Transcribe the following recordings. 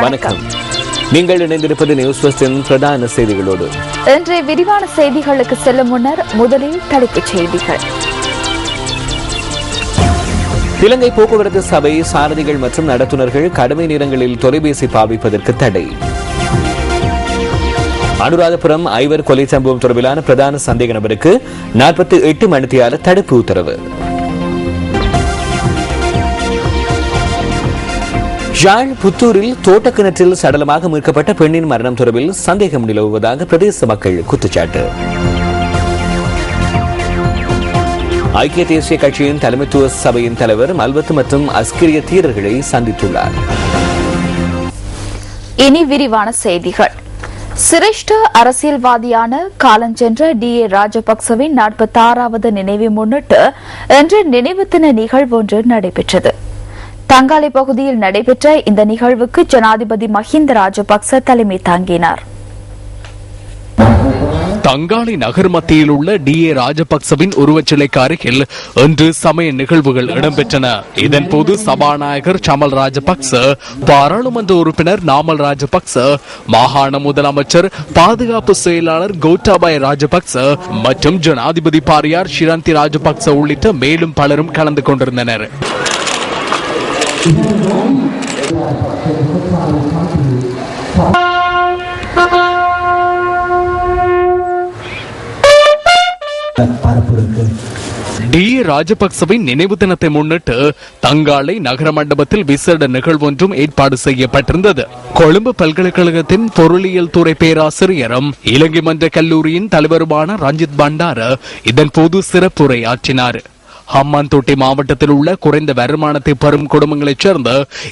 வணக்கம். நீங்கள் இணைந்திருப்பது நியூஸ் ஃபர்ஸ்டின் பிரதான செய்திகளோடு. இன்றைய விரிவான செய்திகளுக்கு செல்லும் முன்னர் முதலில் தலைப்புச் செய்திகள். இலங்கை போக்குவரத்து சபை சாரதிகள் மற்றும் நடத்துனர்கள் கடமை நேரங்களில் தொலைபேசி பாவிப்பதற்கு தடை. அனுராதபுரம் ஐவர் கொலை சம்பவம் தொடர்பிலான பிரதான சந்தேக நபருக்கு 48 மணித்தியால தடுப்பு உத்தரவு. யாழ் புத்தூரில் தோட்டக்கிணற்றில் சடலமாக மீட்கப்பட்ட பெண்ணின் மரணம் தொடர்பில் சந்தேகம் நிலவுவதாக பிரதேச மக்கள் குற்றச்சாட்டு. ஐக்கிய தேசிய கட்சியின் தலைமைத்துவ சபையின் தலைவர் மல்வத்து மற்றும் அஸ்கிரிய தீரர்களை சந்தித்துள்ளார். இனி விரிவான செய்திகள். சிரேஷ்ட அரசியல்வாதியான காலஞ்சென்ற DA ராஜபக்சவின் 46வது நினைவை முன்னிட்டு இன்று நினைவு தின நிகழ்வு ஒன்று நடைபெற்றது. தங்காலை பகுதியில் நடைபெற்ற இந்த நிகழ்வுக்கு ஜனாதிபதி மஹிந்த ராஜபக்ச தலைமை தாங்கினார். தங்காலை நகர் மத்தியில் உள்ள DA ராஜபக்சவின் உருவச்சிலைக்கு அருகில் இன்று சமய நிகழ்வுகள் இடம்பெற்றன. இதன்போது சபாநாயகர் சமல் ராஜபக்ச, பாராளுமன்ற உறுப்பினர் நாமல் ராஜபக்ச, மாகாண முதலமைச்சர் பாதுகாப்பு செயலாளர் கோட்டாபாய ராஜபக்ச மற்றும் ஜனாதிபதி பாரியார் ஷிரந்தி ராஜபக்ச உள்ளிட்ட மேலும் பலரும் கலந்து கொண்டிருந்தனர். DA ராஜபக்சவின் நினைவு தினத்தை முன்னிட்டு தங்காலை நகர மண்டபத்தில் விசேட நிகழ்வு ஒன்றும் ஏற்பாடு செய்யப்பட்டிருந்தது. கொழும்பு பல்கலைக்கழகத்தின் பொருளியல் துறை பேராசிரியரும் இலங்கை மன்ற கல்லூரியின் தலைவருமான ரஞ்சித் பண்டார இதன்போது சிறப்புரை ஆற்றினார். ஹம்மாந்தோட்டை மாவட்டத்தில் உள்ள குறைந்த வருமானத்தை பெறும் குடும்பங்களைச் சேர்ந்த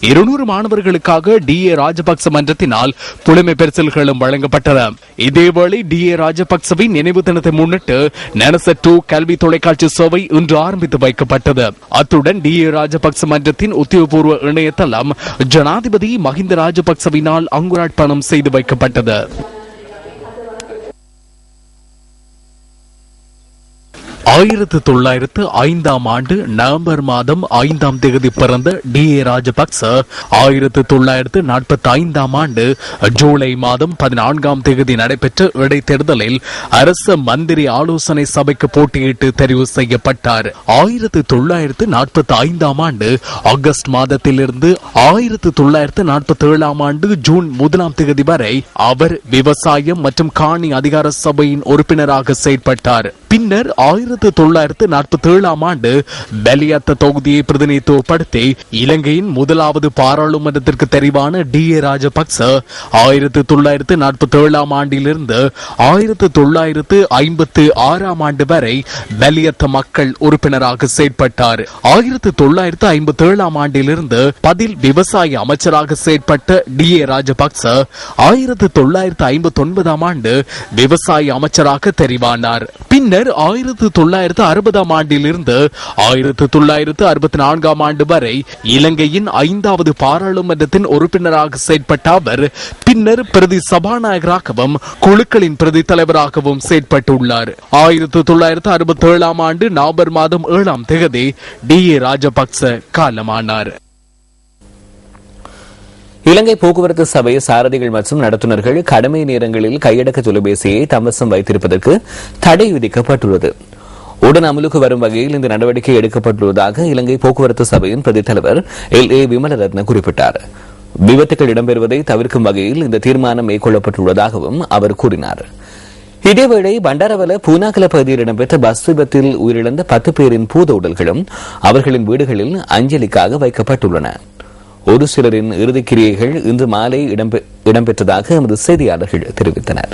200 மாணவர்களுக்காக DA ராஜபக்ச மன்றத்தினால் புலமை பரிசில்களும் வழங்கப்பட்டன. இதேவேளை DA ராஜபக்சவின் நினைவு தினத்தை முன்னிட்டு நெனசெட்டு கல்வி தொலைக்காட்சி சேவை இன்று ஆரம்பித்து வைக்கப்பட்டது. அத்துடன் DA ராஜபக்ச மன்றத்தின் உத்தியோகபூர்வ இணையதளம் ஜனாதிபதி மஹிந்த ராஜபக்சவினால் அங்குரார்ப்பணம் செய்து வைக்கப்பட்டது. 1905 ஆண்டு நவம்பர் மாதம் 5ஆம் தேதி பிறந்த DA ராஜபக்ச 1945 ஆண்டு ஜூலை மாதம் 14ஆம் தேதி நடைபெற்ற இடைத்தேர்தலில் அரச மந்திரி ஆலோசனை சபைக்கு போட்டியிட்டு தெரிவு செய்யப்பட்டார். 1945 ஆண்டு ஆகஸ்ட் மாதத்திலிருந்து 1947 ஆண்டு ஜூன் 1ஆம் தேதி வரை அவர் விவசாயம் மற்றும் காணி அதிகார சபையின் உறுப்பினராக செயற்பட்டார். பின்னர் 1947 ஆண்டு பெலியத்த தொகுதியை பிரதிநிதித்துவப்படுத்தி இலங்கையின் முதலாவது பாராளுமன்றத்திற்கு தெரிவான DA ராஜபக்ச 1947 ஆண்டிலிருந்து 1956 ஆண்டு வரை பெலியத்த மக்கள் உறுப்பினராக செயற்பட்டார். 1957 ஆண்டிலிருந்து பதில் விவசாய அமைச்சராக செயற்பட்ட DA ராஜபக்ச 1959 ஆண்டு விவசாய அமைச்சராக தெரிவானார். பின்னர் 1960 ஆண்டிலிருந்து 1964 ஆண்டு வரை இலங்கையின் 5வது பாராளுமன்றத்தின் உறுப்பினராக செயற்பட்ட அவர் பின்னர் பிரதி சபாநாயகராகவும் குழுக்களின் பிரதி தலைவராகவும் செயற்பட்டுள்ளார். 1967 ஆண்டு நவம்பர் மாதம் 7ஆம் தேதி DA ராஜபக்ச காலமானார். இலங்கை போக்குவரத்து சபை சாரதிகள் மற்றும் நடத்துனர்கள் கடமை நேரங்களில் கையடக்க தொலைபேசியை தம்வசம் வைத்திருப்பதற்கு தடை விதிக்கப்பட்டுள்ளது. உடன் அமலுக்கு வரும் வகையில் இந்த நடவடிக்கை எடுக்கப்பட்டுள்ளதாக இலங்கை போக்குவரத்து சபையின் பிரதி தலைவர் LA விமலரத்ன குறிப்பிட்டார். விபத்துகள் இடம்பெறுவதை தவிர்க்கும் வகையில் இந்த தீர்மானம் மேற்கொள்ளப்பட்டுள்ளதாகவும் அவர் கூறினார். இதேவேளை பண்டாரவல பூனாகல பகுதியில் இடம்பெற்ற பஸ் விபத்தில் உயிரிழந்த 10 பேரின் பூத உடல்களும் அவர்களின் வீடுகளில் அஞ்சலிக்காக வைக்கப்பட்டுள்ளன. ஒரு சிலரின் இறுதிக்கிரியைகள் இன்று மாலை இடம்பெற்றதாக எமது செய்தியாளர்கள் தெரிவித்தனர்.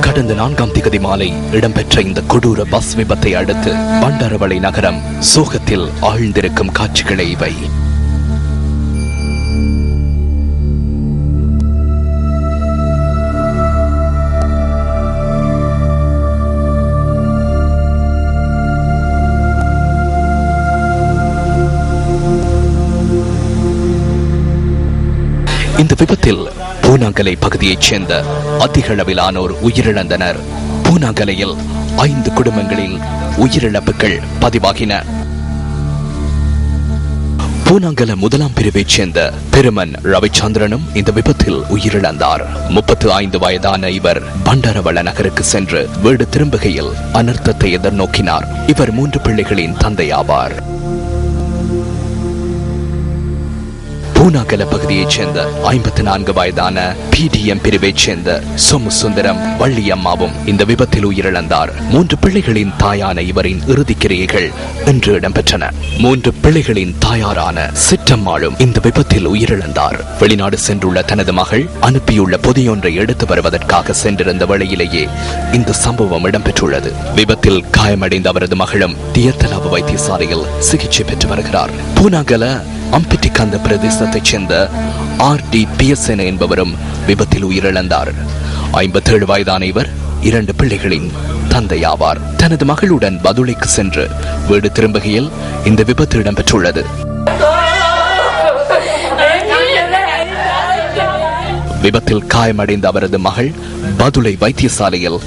கடந்த 4ஆம் தேதி மாலை இடம்பெற்ற இந்த கொடூர பஸ் விபத்தை அடுத்து பண்டாரவளை நகரம் சோகத்தில் ஆழ்ந்திருக்கும் காட்சிகளை இவை. இந்த விபத்தில் பூனாங்கலை பகுதியைச் சேர்ந்த அதிக அளவிலானோர் உயிரிழந்தனர். பூனாங்கலையில் 5 குடும்பங்களில் உயிரிழப்புகள் பதிவாகின. பூனாங்கல 1ஆம் பிரிவைச் சேர்ந்த பெருமன் ரவிச்சந்திரனும் இந்த விபத்தில் உயிரிழந்தார். 35 வயதான இவர் பண்டாரவள நகருக்கு சென்று வீடு திரும்புகையில் அனர்த்தத்தை எதிர்நோக்கினார். இவர் 3 பிள்ளைகளின் தந்தையாவார். பூனாகல பகுதியைச் சேர்ந்த 54 வயதான PDM பிரிவைச் சேர்ந்த சோமுசுந்தரம் வள்ளியம்மாவும் இந்த விபத்தில் உயிரிழந்தார். 3 பிள்ளைகளின் தாயான இவரின் இறுதிக்கிரியைகள் இன்று இடம்பெற்றன. 3 பிள்ளைகளின் தாயாரான சிற்றம்மாளும் இந்த விபத்தில் உயிரிழந்தார். வெளிநாடு சென்றுள்ள தனது மகள் அனுப்பியுள்ள பொதியொன்றை எடுத்து வருவதற்காக சென்றிருந்த வேளையிலேயே இந்த சம்பவம் இடம்பெற்றுள்ளது. விபத்தில் காயமடைந்த அவரது மகளும் தியத்தலாவு வைத்தியசாலையில் சிகிச்சை பெற்று வருகிறார். பூனாகல அம்பிட்டிகந்த பிரதேசத்தைச் சேர்ந்த RDPSN என்பவரும் விபத்தில் உயிரிழந்தார். 57 வயதான இவர் 2 பிள்ளைகளின் தந்தையாவார். தனது மகளுடன் பதுளைக்கு சென்று வீடு திரும்புகையில் இந்த விபத்து இடம்பெற்றுள்ளது. விபத்தில் காயமடைந்த அவரது மகள் பதுளை வைத்தியசாலையில்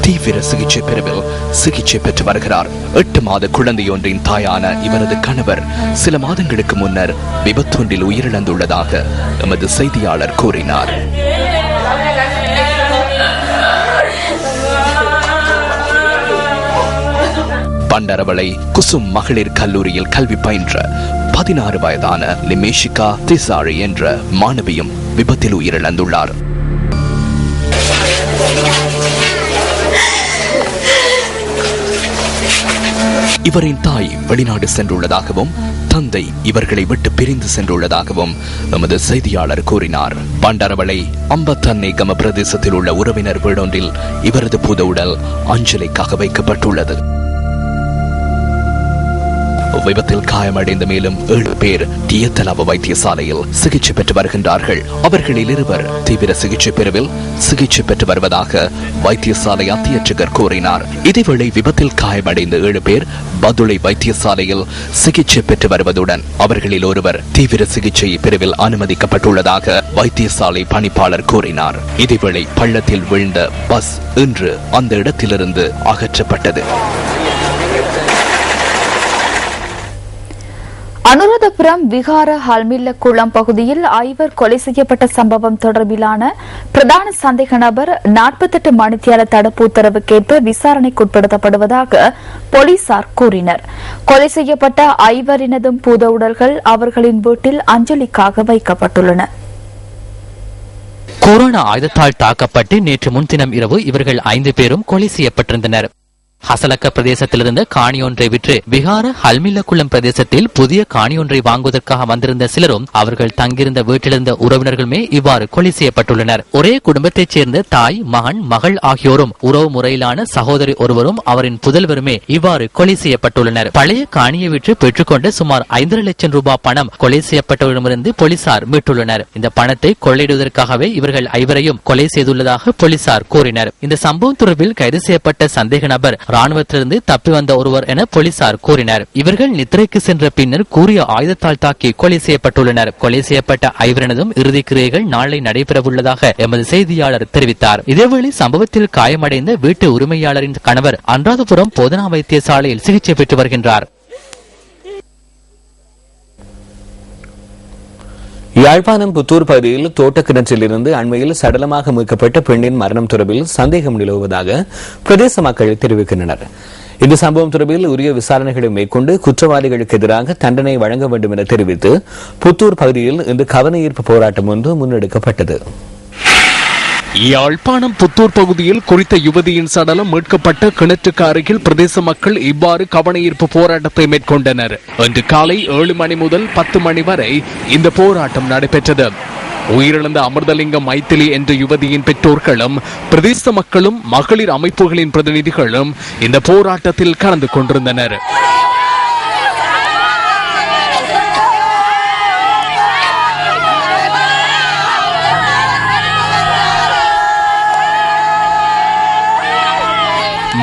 தீவிர சிகிச்சை பிரிவில் சிகிச்சை பெற்று வருகிறார். 8 மாத குழந்தையொன்றின் தாயான இவரது கணவர் சில மாதங்களுக்கு முன்னர் விபத்தொன்றில் உயிரிழந்துள்ளதாக எமது செய்தியாளர் கூறினார். பண்டரவளை குசும் மகளிர் கல்லூரியில் கல்வி பயின்ற 16 வயதான லிமேஷிகா திசாரி என்ற மாணவியும் விபத்தில் உயிரிழந்துள்ளார். இவரின் தாய் வெளிநாடு சென்றுள்ளதாகவும் தந்தை இவர்களை விட்டு பிரிந்து சென்றுள்ளதாகவும் நமது செய்தியாளர் கூறினார். பண்டரவளை அம்பத்தன்னேகம பிரதேசத்தில் உள்ள உறவினர் வீடொன்றில் இவரது பூத உடல் அஞ்சலிக்காக வைக்கப்பட்டுள்ளது. விபத்தில் காயமடைந்த மேலும் 7 பேர் தியத்தலாவு வைத்தியசாலையில் சிகிச்சை பெற்று வருகின்றார்கள். அவர்களில் 2 தீவிர சிகிச்சை பிரிவில் சிகிச்சை பெற்று வருவதாக வைத்தியசாலை அத்தியட்சகர் கூறினார். இதேவேளை விபத்தில் காயமடைந்த 7 பேர் பதுளை வைத்தியசாலையில் சிகிச்சை பெற்று வருவதுடன் அவர்களில் 1 தீவிர சிகிச்சை பிரிவில் அனுமதிக்கப்பட்டுள்ளதாக வைத்தியசாலை பணிப்பாளர் கூறினார். இதேவேளை பள்ளத்தில் விழுந்த பஸ் இன்று அந்த இடத்திலிருந்து அகற்றப்பட்டது. அனுராதபுரம் விகார ஹல்மில்ல குளம் பகுதியில் 5 கொலை செய்யப்பட்ட சம்பவம் தொடர்பிலான பிரதான சந்தேக நபர் 48 மணித்தியால தடுப்பு உத்தரவுக்கேற்ப விசாரணைக்குட்படுத்தப்படுவதாக போலீசார் கூறினர். கொலை செய்யப்பட்ட 5 பூத உடல்கள் அவர்களின் வீட்டில் அஞ்சலிக்காக வைக்கப்பட்டுள்ளன. கொரோனா ஆயுதத்தால் தாக்கப்பட்டு நேற்று முன்தினம் இரவு இவர்கள் 5 பேரும் கொலை செய்யப்பட்டிருந்தனர். ஹசலக்க பிரதேசத்திலிருந்து காணியொன்றை விற்று விகார ஹல்மில்லக்குளம் பிரதேசத்தில் புதிய காணியொன்றை வாங்குவதற்காக வந்திருந்த சிலரும் அவர்கள் தங்கியிருந்த வீட்டிலிருந்த உறவினர்களுமே இவ்வாறு கொலை செய்யப்பட்டுள்ளனர். ஒரே குடும்பத்தைச் சேர்ந்த தாய், மகன், மகள் ஆகியோரும் உறவு முறையிலான சகோதரி ஒருவரும் அவரின் புதல்வருமே இவ்வாறு கொலை செய்யப்பட்டுள்ளனர். பழைய காணியை விற்று பெற்றுக்கொண்ட சுமார் 5 லட்சம் ரூபாய் பணம் கொலை செய்யப்பட்டவரிடமிருந்து போலீசார் மீட்டுள்ளனர். இந்த பணத்தை கொள்ளையிடுவதற்காகவே இவர்கள் 5 கொலை செய்துள்ளதாக போலீசார் கூறினர். இந்த சம்பவம் தொடர்பில் கைது செய்யப்பட்ட சந்தேக நபர் ராணுவத்திலிருந்து தப்பி வந்த ஒருவர் என போலீசார் கூறினர். இவர்கள் நித்திரைக்கு சென்ற பின்னர் கூறிய ஆயுதத்தால் தாக்கி கொலை செய்யப்பட்டுள்ளனர். கொலை செய்யப்பட்ட 5 இறுதி கிரியைகள் நாளை நடைபெறவுள்ளதாக எமது செய்தியாளர் தெரிவித்தார். இதேவேளை சம்பவத்தில் காயமடைந்த வீட்டு உரிமையாளரின் கணவர் அனுராதபுரம் போதனா வைத்தியசாலையில் சிகிச்சை பெற்று வருகின்றார். யாழ்ப்பாணம் புத்தூர் பகுதியில் தோட்ட கிணற்றிலிருந்து அண்மையில் சடலமாக மீட்கப்பட்ட பெண்ணின் மரணம் தொடர்பில் சந்தேகம் நிலவுவதாக பிரதேச மக்கள் தெரிவிக்கின்றனர். இந்த சம்பவம் தொடர்பில் உரிய விசாரணைகளை மேற்கொண்டு குற்றவாளிகளுக்கு எதிராக தண்டனை வழங்க வேண்டும் என தெரிவித்து புத்தூர் பகுதியில் இன்று கவன ஈர்ப்பு போராட்டம் ஒன்று முன்னெடுக்கப்பட்டது. யாழ்ப்பாணம் புத்தூர் பகுதியில் குறித்த யுவதியின் சடலம் மீட்கப்பட்ட கிணற்றுக்கு அருகில் பிரதேச மக்கள் இவ்வாறு கவன ஈர்ப்பு போராட்டத்தை மேற்கொண்டனர். இன்று காலை 7 மணி முதல் 10 மணி வரை இந்த போராட்டம் நடைபெற்றது. உயிரிழந்த அமிர்தலிங்கம் மைத்திலி என்ற யுவதியின் பெற்றோர்களும் பிரதேச மக்களும் மகளிர் அமைப்புகளின் பிரதிநிதிகளும் இந்த போராட்டத்தில் கலந்து கொண்டிருந்தனர்.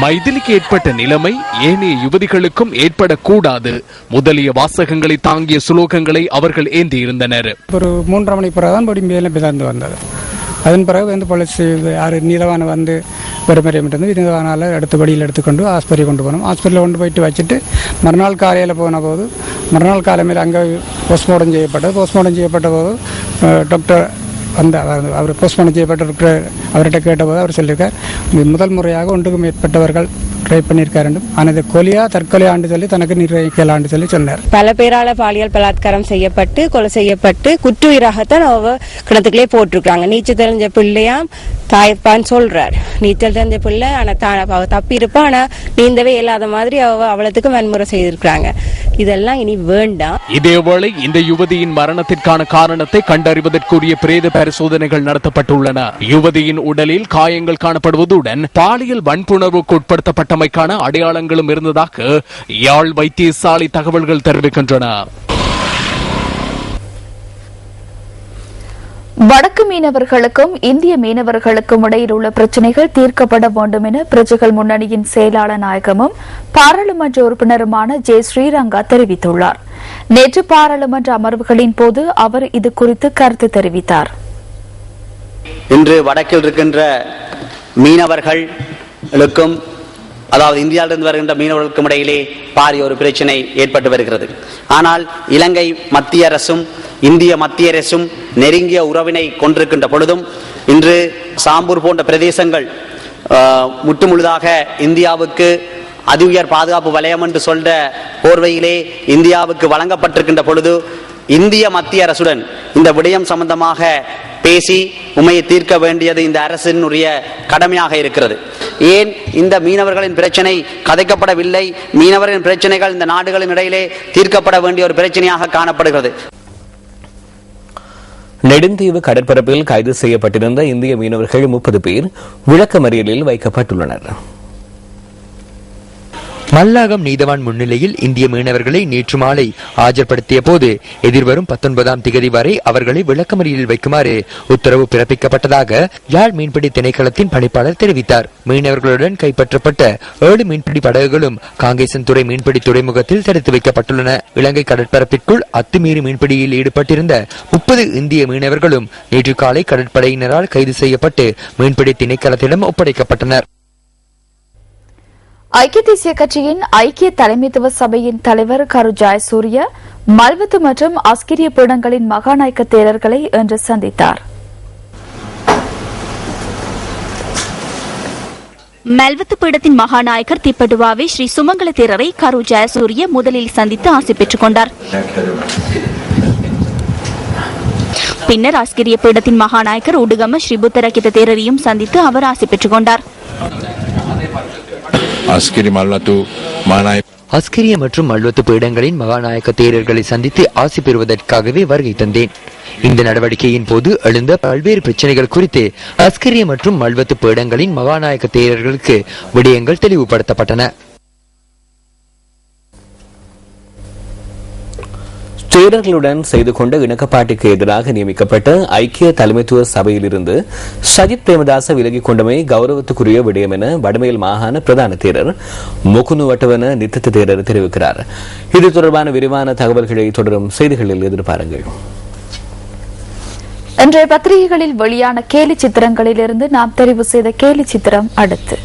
மைதிலிக்கு ஏற்பட்ட நிலைமை ஏனைய யுவதிகளுக்கும் ஏற்படக்கூடாது முதலிய வாசகங்களை தாங்கிய சுலோகங்களை அவர்கள் ஏந்தியிருந்தனர். ஒரு 3:30 மணி பிறகுதான் பொடிமையில பிதர்ந்து வந்தது. அதன் பிறகு வந்து பொலிஸ் யார் நீலவான வந்து பெருமறையிட்டு நீலவானால் அடுத்த படியில் எடுத்துக்கொண்டு ஆஸ்பத்திரி கொண்டு போனோம். ஹாஸ்பிட்டலில் கொண்டு போயிட்டு வச்சுட்டு மறுநாள் காலையில் போன போது மறுநாள் காலையில் அங்கே போஸ்ட்மார்ட்டம் செய்யப்பட்ட போது டாக்டர் அந்த அவர் போஸ்ட்மார்ட்டம் செய்யப்பட்ட அவர்கிட்ட கேட்டபோது அவர் சொல்லியிருக்கார், முதல் முறையாக ஒன்றுக்கும் மேற்பட்டவர்கள் ட்ரை பண்ணியிருக்காரு. ஆனால் இது கொலையா தற்கொலை ஆண்டு சொல்லி தனக்கு நிர்ணயிக்கலான்னு சொல்லி சொன்னார். பல பேரால பாலியல் பலாத்காரம் செய்யப்பட்டு கொலை செய்யப்பட்டு குற்றுயிராகத்தான் அவ கிணத்துக்குள்ளே போட்டிருக்காங்க. நீச்சல் தெரிஞ்ச பிள்ளையாம் தாய்ப்பான்னு சொல்றார். நீச்சல் தெரிஞ்ச பிள்ளை ஆனா அவ தப்பி இருப்பா, ஆனா நீந்தவே இல்லாத மாதிரி அவளத்துக்கு வன்முறை செய்திருக்காங்க. இதெல்லாம் இனி வேண்டாம். இதேவேளை இந்த யுவதியின் மரணத்திற்கான காரணத்தை கண்டறிவதற்குரிய பிரேத பரிசோதனைகள் நடத்தப்பட்டுள்ளன. யுவதியின் உடலில் காயங்கள் காணப்படுவதுடன் பாலியல் வன்புணர்வுக்கு உட்படுத்தப்பட்டமைக்கான அடையாளங்களும் இருந்ததாக யாழ் வைத்தியசாலை தகவல்கள் தெரிவிக்கின்றன. வடக்கு மீனவர்களுக்கும் இந்திய மீனவர்களுக்கும் இடையில் உள்ள பிரச்சினைகள் தீர்க்கப்பட வேண்டும் என பிரஜைகள் முன்னணியின் செயலாளர் நாயகமும் பாராளுமன்ற உறுப்பினருமான ஜே ஸ்ரீரங்கா தெரிவித்துள்ளார். நேற்று பாராளுமன்ற அமர்வுகளின் போது அவர் இது குறித்து கருத்து தெரிவித்தார். இன்று வடக்கில் இருக்கின்ற மீனவர்களுக்கும் அதாவது இந்தியாவிலிருந்து வருகின்ற மீனவர்களுக்கும் இடையிலே பாரிய ஒரு பிரச்சனை ஏற்பட்டு வருகிறது. ஆனால் இலங்கை மத்திய அரசும் இந்திய மத்திய அரசும் நெருங்கிய உறவினை கொண்டிருக்கின்ற பொழுதும் இன்று சாம்பூர் போன்ற பிரதேசங்கள் முற்றுமுழுதாக இந்தியாவுக்கு அதி உயர் பாதுகாப்பு வலயம் என்று சொல்ற போர்வையிலே இந்தியாவுக்கு வழங்கப்பட்டிருக்கின்ற பொழுது இந்திய மத்திய அரசுடன் இந்த விடயம் சம்பந்தமாக பேசி உண்மையை தீர்க்க வேண்டியது இந்த அரசினுடைய கடமையாக இருக்கிறது. ஏன் இந்த மீனவர்களின் பிரச்சனை கதைக்கப்படவில்லை? மீனவர்களின் பிரச்சனைகள் இந்த நாடுகளின் இடையிலே தீர்க்கப்பட வேண்டிய ஒரு பிரச்சனையாக காணப்படுகிறது. நெடுந்தீவு கடற்பரப்பில் கைது செய்யப்பட்டிருந்த இந்திய மீனவர்கள் 30 பேர் விளக்கமறியலில் வைக்கப்பட்டுள்ளனர். மல்லாகம் நீதவான் முன்னிலையில் இந்திய மீனவர்களை நேற்று மாலை ஆஜர்படுத்திய போது எதிர்வரும் 19ஆம் திகதி வரை அவர்களை விளக்கமறியலில் வைக்குமாறு உத்தரவு பிறப்பிக்கப்பட்டதாக யாழ் மீன்பிடி திணைக்களத்தின் பணிப்பாளர் தெரிவித்தார். மீனவர்களுடன் கைப்பற்றப்பட்ட 7 மீன்பிடி படகுகளும் காங்கேசன்துறை மீன்பிடி துறைமுகத்தில் தடுத்து வைக்கப்பட்டுள்ளன. இலங்கை கடற்பரப்பிற்குள் அத்துமீறி மீன்பிடியில் ஈடுபட்டிருந்த 30 இந்திய மீனவர்களும் நேற்று காலை கடற்படையினரால் கைது செய்யப்பட்டு மீன்பிடி திணைக்களத்திடம் ஒப்படைக்கப்பட்டனர். ஐக்கிய தேசிய கட்சியின் ஐக்கிய தலைமைத்துவ சபையின் தலைவர் கரு ஜெயசூரிய மல்வத்து மற்றும் அஸ்கிரிய பீடங்களின் மகாநாயக்க தேரர்களை இன்று சந்தித்தார். மல்வத்து பீடத்தின் மகாநாயகர் திப்பட்டுவாவே ஸ்ரீ சுமங்கல தேரரை கரு ஜெயசூரிய முதலில் சந்தித்து ஆசி பெற்றுக் கொண்டார். பின்னர் அஸ்கிரிய பீடத்தின் மகாநாயகர் உடுகம ஸ்ரீ புத்தரகித தேரரையும் சந்தித்து அவர் ஆசி பெற்றுக் கொண்டார். அஸ்கிரிய மற்றும் மல்வத்து பீடங்களின் மகாநாயக்க தேரர்களை சந்தித்து ஆசி பெறுவதற்காகவே வருகை தந்தேன். இந்த நடவடிக்கையின் போது எழுந்த பல்வேறு பிரச்சனைகள் குறித்து அஸ்கிரிய மற்றும் மல்வத்து பீடங்களின் மகாநாயக்க தேரர்களுக்கு விடயங்கள் தெளிவுபடுத்தப்பட்டன. தேரர்களுடன் செய்து கொண்ட இணக்கப்பாட்டுக்கு எதிராக நியமிக்கப்பட்ட ஐக்கிய தலைமைத்துவ சபையிலிருந்து சஜித் பிரேமதாச விலகிக் கொண்டமை கௌரவத்துக்குரிய விடயம் என வடமேல் மாகாண பிரதான தேரர் முகுனு வட்டவன நித்தித்த தேரர் தெரிவிக்கிறார். இது தொடர்பான விரிவான தகவல்களை தொடரும் செய்திகளில் எதிர்பாருங்கள். இன்றைய பத்திரிகைகளில் வெளியான கேலி சித்திரங்களிலிருந்து நாம் தெரிவு செய்த கேலி சித்திரம் அடுத்து.